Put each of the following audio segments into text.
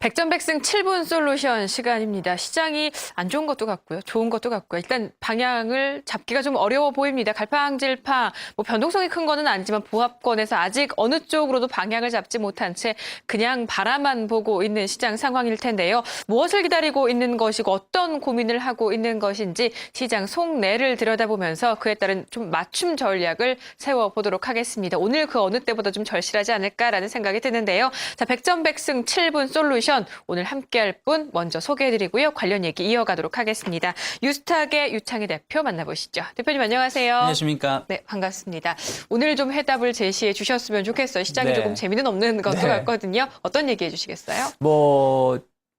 백전백승 7분 솔루션 시간입니다. 시장이 안 좋은 것도 같고요. 좋은 것도 같고요. 일단 방향을 잡기가 좀 어려워 보입니다. 갈팡질팡, 변동성이 큰 거는 아니지만 보합권에서 아직 어느 쪽으로도 방향을 잡지 못한 채 그냥 바라만 보고 있는 시장 상황일 텐데요. 무엇을 기다리고 있는 것이고 어떤 고민을 하고 있는 것인지 시장 속내를 들여다보면서 그에 따른 좀 맞춤 전략을 세워보도록 하겠습니다. 오늘 그 어느 때보다 좀 절실하지 않을까라는 생각이 드는데요. 자, 백전백승 7분 솔루션 오늘 함께할 분 먼저 소개해드리고요. 관련 얘기 이어가도록 하겠습니다. 유스탁의 유창희 대표 만나보시죠. 대표님 안녕하세요. 안녕하십니까. 네, 반갑습니다. 오늘 좀 해답을 제시해 주셨으면 좋겠어요. 시장이 네. 조금 재미는 없는 것도 네. 같거든요. 어떤 얘기해 주시겠어요?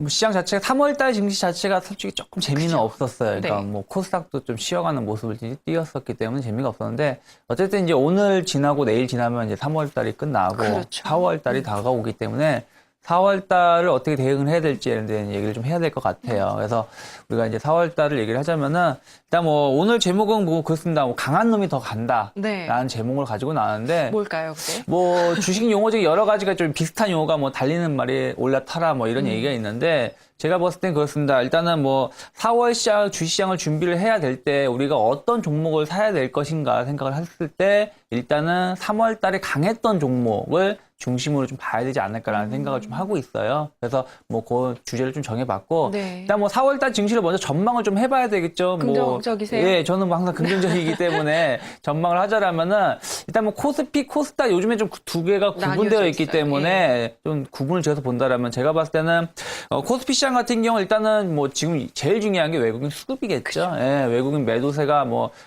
시장 자체가 3월달 증시 자체가 솔직히 조금 재미는 그죠. 없었어요. 그러니까 네. 코스닥도 좀 쉬어가는 모습을 띄었었기 때문에 재미가 없었는데 어쨌든 이제 오늘 지나고 내일 지나면 이제 3월달이 끝나고 그렇죠. 4월달이 다가오기 때문에 4월달을 어떻게 대응을 해야 될지에 대한 얘기를 좀 해야 될 것 같아요. 그래서 우리가 이제 4월달을 얘기를 하자면은 일단 오늘 제목은 그렇습니다. 강한 놈이 더 간다. 네. 라는 제목을 가지고 나왔는데 뭘까요, 그게? 주식 용어 중에 여러 가지가 좀 비슷한 용어가 달리는 말이 올라타라 이런 얘기가 있는데 제가 봤을 땐 그렇습니다. 일단은 4월 시장 주식시장을 준비를 해야 될 때 우리가 어떤 종목을 사야 될 것인가 생각을 했을 때 일단은 3월 달에 강했던 종목을 중심으로 좀 봐야 되지 않을까라는 생각을 좀 하고 있어요. 그래서 그 주제를 좀 정해봤고 네. 일단 4월 달 증시를 먼저 전망을 좀 해봐야 되겠죠. 긍정적이세요? 예, 저는 항상 긍정적이기 때문에 전망을 하자라면은 일단 코스피, 코스닥 요즘에 좀 두 개가 구분되어 있기 있어요. 때문에 좀 구분을 지어서 본다라면 제가 봤을 때는 코스피 시장 같은 경우 일단은 지금 제일 중요한 게 외국인 수급이겠죠. 그쵸. 예, 외국인 매도세가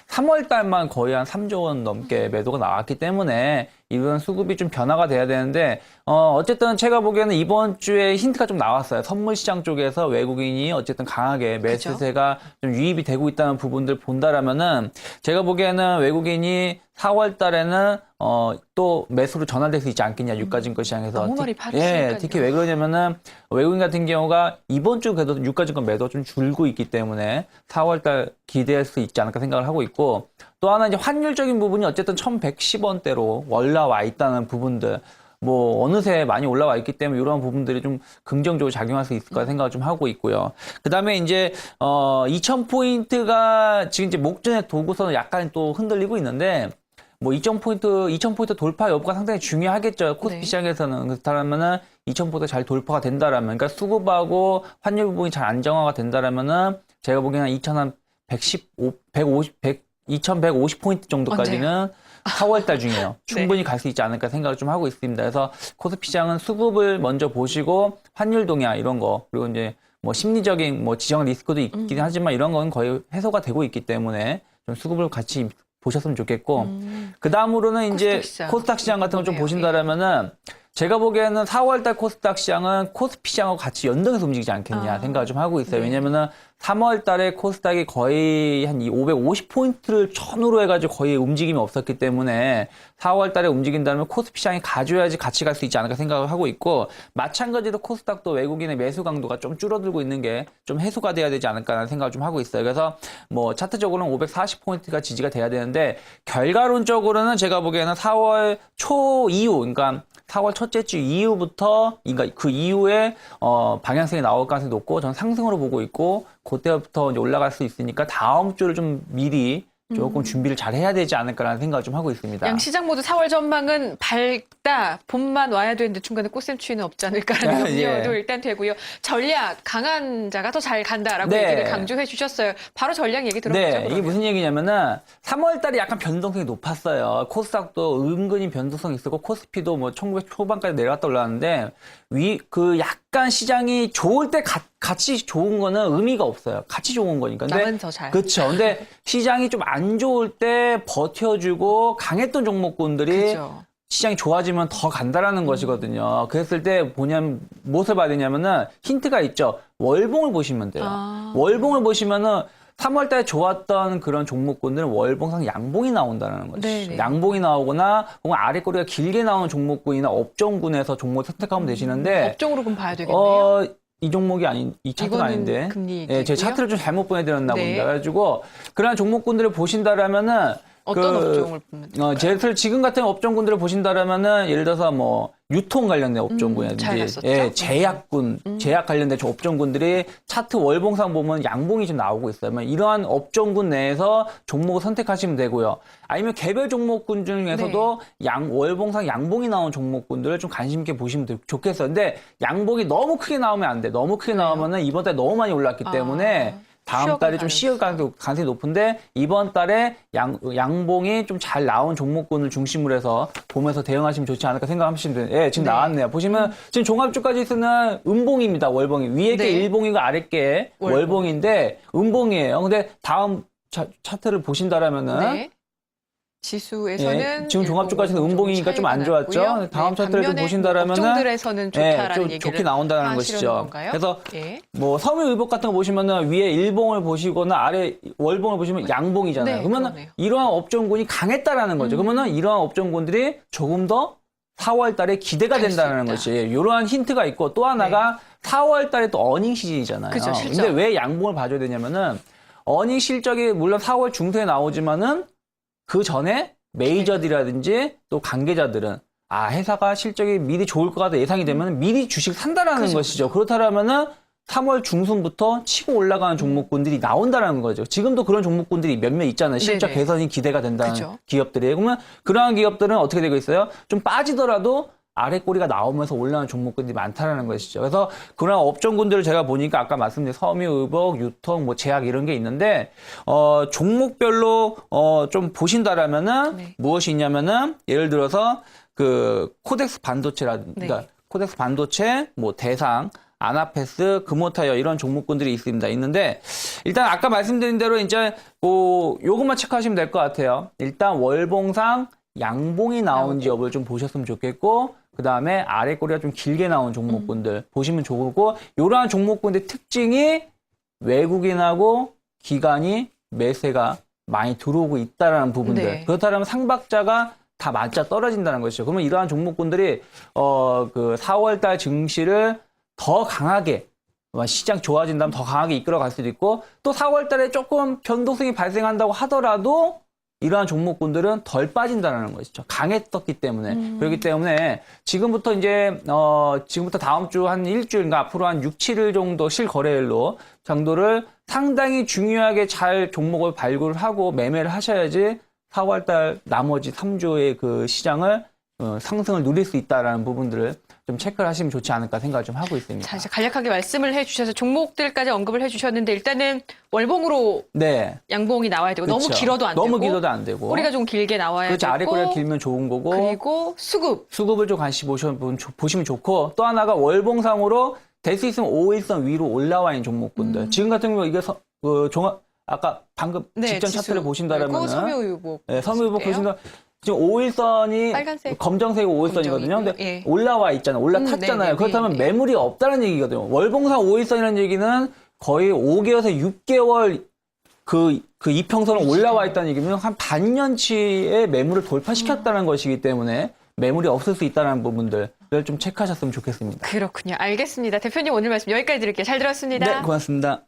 3월 달만 거의 한 3조 원 넘게 매도가 나왔기 때문에 이번 수급이 좀 변화가 돼야 되는데 어쨌든 제가 보기에는 이번 주에 힌트가 좀 나왔어요. 선물 시장 쪽에서 외국인이 어쨌든 강하게 매수세가 좀 유입이 되고 있다는 부분들 본다라면은 제가 보기에는 외국인이 4월 달에는 또 매수로 전환될 수 있지 않겠냐, 유가증권 시장에서. 너무 많이 팔았으니까요. 예, 특히 왜 그러냐면은 외국인 같은 경우가 이번 주 그래도 유가증권 매도가 좀 줄고 있기 때문에 4월 달 기대할 수 있지 않을까 생각을 하고 있고 또 하나 이제 환율적인 부분이 어쨌든 1110원대로 올라와 있다는 부분들 어느새 많이 올라와 있기 때문에 이런 부분들이 좀 긍정적으로 작용할 수 있을까 생각을 좀 하고 있고요. 그 다음에 이제 2000포인트가 지금 이제 목전에 도고서는 약간 또 흔들리고 있는데 2000포인트 돌파 여부가 상당히 중요하겠죠. 코스피 네. 시장에서는. 그렇다면은 2000포인트 잘 돌파가 된다라면, 그러니까 수급하고 환율 부분이 잘 안정화가 된다라면은 제가 보기에는 2150포인트 정도까지는 4월달 중에요. 충분히 갈 수 있지 않을까 생각을 좀 하고 있습니다. 그래서 코스피 시장은 수급을 먼저 보시고 환율 동향 이런 거 그리고 이제 심리적인 지정 리스크도 있긴 하지만 이런 건 거의 해소가 되고 있기 때문에 좀 수급을 같이 보셨으면 좋겠고 그 다음으로는 이제 코스닥 시장 같은 거 좀 보신다라면은 제가 보기에는 4월달 코스닥 시장은 코스피 시장하고 같이 연동해서 움직이지 않겠냐 생각을 좀 하고 있어요. 왜냐면은 3월달에 코스닥이 거의 한 550포인트를 천으로 해가지고 거의 움직임이 없었기 때문에 4월달에 움직인다면 코스피 시장이 가져야지 같이 갈 수 있지 않을까 생각을 하고 있고 마찬가지로 코스닥도 외국인의 매수 강도가 좀 줄어들고 있는 게 좀 해소가 돼야 되지 않을까라는 생각을 좀 하고 있어요. 그래서 차트적으로는 540포인트가 지지가 돼야 되는데 결과론적으로는 제가 보기에는 4월 초 이후 그러니까 4월 첫째 주 이후부터, 그러니까 그 이후에, 방향성이 나올 가능성이 높고, 저는 상승으로 보고 있고, 그때부터 이제 올라갈 수 있으니까 다음 주를 좀 미리 조금 준비를 잘 해야 되지 않을까라는 생각을 좀 하고 있습니다. 양 시장 모두 4월 전망은 밝다. 봄만 와야 되는데 중간에 꽃샘추위는 없지 않을까라는 염려도 일단 되고요. 전략, 강한 자가 더 잘 간다라고 얘기를 강조해 주셨어요. 바로 전략 얘기 들어보죠. 네, 그러면. 이게 무슨 얘기냐면은 3월 달에 약간 변동성이 높았어요. 코스닥도 은근히 변동성이 있었고 코스피도 1900 초반까지 내려갔다 올라왔는데 약간 시장이 좋을 때 같이 좋은 거는 의미가 없어요. 같이 좋은 거니까. 남은 더 잘. 그렇죠. 근데 시장이 좀 안 좋을 때 버텨주고 강했던 종목군들이 그죠. 시장이 좋아지면 더 간다라는 것이거든요. 그랬을 때 무엇을 봐야 되냐면은 힌트가 있죠. 월봉을 보시면 돼요. 월봉을 보시면은 3월 달에 좋았던 그런 종목군들은 월봉상 양봉이 나온다는 거죠. 네네. 양봉이 나오거나 혹은 아래 꼬리가 길게 나오는 종목군이나 업종군에서 종목을 선택하면 되시는데 업종으로 그럼 봐야 되겠네요. 이 종목이 이 차트가 아닌데. 금리 제 차트를 좀 잘못 보내드렸나 네. 봅니다. 그래가지고 그런 종목군들을 보신다라면은 어떤 업종을 보면 제일 지금 같은 업종군들을 보신다라면은 예를 들어서 뭐 유통 관련된 업종군이라든지 제약군, 제약 관련된 업종군들이 차트 월봉상 보면 양봉이 좀 나오고 있어요. 이러한 업종군 내에서 종목을 선택하시면 되고요. 아니면 개별 종목군 중에서도 월봉상 양봉이 나온 종목군들을 좀 관심 있게 보시면 좋겠어요. 근데 양봉이 너무 크게 나오면 안 돼. 너무 크게 나오면은 이번 달에 너무 많이 올랐기 때문에 다음 달에 좀 쉬어갈 가능성이 높은데 이번 달에 양봉이 좀 잘 나온 종목군을 중심으로 해서 보면서 대응하시면 좋지 않을까 생각하시면 돼요. 예, 지금 나왔네요. 보시면 지금 종합주까지 쓰는 음봉입니다. 월봉이. 위에 게 일봉이고 아래 게 월봉인데 음봉이에요. 근데 다음 차트를 보신다라면은 지수에서는 지금 종합주가지는 음봉이니까 좀 안 좋았죠. 다음 차트를 좀 보신다라면은 업종들에서는 좋다라는 좀 얘기를 좋게 나온다는 것이죠. 건가요? 그래서 뭐 섬유의복 같은 거 보시면은 위에 일봉을 보시거나 아래 월봉을 보시면 양봉이잖아요. 그러면은 이러한 업종군이 강했다라는 거죠. 그러면은 이러한 업종군들이 조금 더 4월 달에 기대가 된다는 것이 이러한 힌트가 있고 또 하나가 4월 달에 또 어닝 시즌이잖아요. 그렇죠, 근데 왜 양봉을 봐줘야 되냐면은 어닝 실적이 물론 4월 중순에 나오지만은 그 전에 메이저들이라든지 또 관계자들은 회사가 실적이 미리 좋을 것 같다 예상이 되면 미리 주식 산다라는 것이죠. 그렇다면은 3월 중순부터 치고 올라가는 종목군들이 나온다는 거죠. 지금도 그런 종목군들이 몇몇 있잖아요. 실적 개선이 기대가 된다는 기업들이. 그러면 그러한 기업들은 어떻게 되고 있어요? 좀 빠지더라도 아래 꼬리가 나오면서 올라오는 종목군들이 많다라는 것이죠. 그래서 그런 업종군들을 제가 보니까 아까 말씀드린 섬유의복, 유통, 뭐 제약 이런 게 있는데 종목별로 좀 보신다라면은 무엇이 있냐면은 예를 들어서 그 코덱스 반도체라든가 코덱스 반도체, 뭐 대상, 아나페스, 금호타이어 이런 종목군들이 있는데 일단 아까 말씀드린 대로 이제 요것만 체크하시면 될 것 같아요. 일단 월봉상 양봉이 나온지 여부를 좀 보셨으면 좋겠고 그 다음에 아래 꼬리가 좀 길게 나온 종목군들 보시면 좋고 이러한 종목군의 특징이 외국인하고 기관이 매세가 많이 들어오고 있다라는 부분들. 그렇다면 상박자가 다 맞아 떨어진다는 것이죠. 그러면 이러한 종목군들이 그 4월달 증시를 더 강하게 시장 좋아진다면 더 강하게 이끌어갈 수도 있고 또 4월달에 조금 변동성이 발생한다고 하더라도 이러한 종목군들은 덜 빠진다는 것이죠. 강했었기 때문에. 그렇기 때문에 지금부터 지금부터 다음 주 한 일주일인가 앞으로 한 6, 7일 정도 실거래일로 정도를 상당히 중요하게 잘 종목을 발굴을 하고 매매를 하셔야지 4월달 나머지 3주의 그 시장을 상승을 누릴 수 있다라는 부분들을 좀 체크를 하시면 좋지 않을까 생각을 좀 하고 있습니다. 자, 이제 간략하게 말씀을 해주셔서 종목들까지 언급을 해주셨는데 일단은 월봉으로 양봉이 나와야 되고 너무 길어도 안 되고 너무 길어도 안 되고 꼬리가 좀 길게 나와야 되고 아래 꼬리가 길면 좋은 거고 그리고 수급을 좀 관심 보시면 좋고 또 하나가 월봉상으로 될 수 있으면 5일선 위로 올라와 있는 종목군들 지금 같은 경우 이게 아까 방금 직전 차트를 보신다라면 섬유의복 섬유의복 보신다 지금 5일선이 빨간색 검정색 5일선이거든요. 근데 올라와 있잖아요. 올라탔잖아요. 그렇다면 매물이 없다는 얘기거든요. 월봉상 5일선이라는 얘기는 거의 5개월에서 6개월 그 이평선은 올라와 있다는 얘기면 한 반년치의 매물을 돌파시켰다는 것이기 때문에 매물이 없을 수 있다는 부분들을 좀 체크하셨으면 좋겠습니다. 그렇군요. 알겠습니다. 대표님 오늘 말씀 여기까지 드릴게요. 잘 들었습니다. 네, 고맙습니다.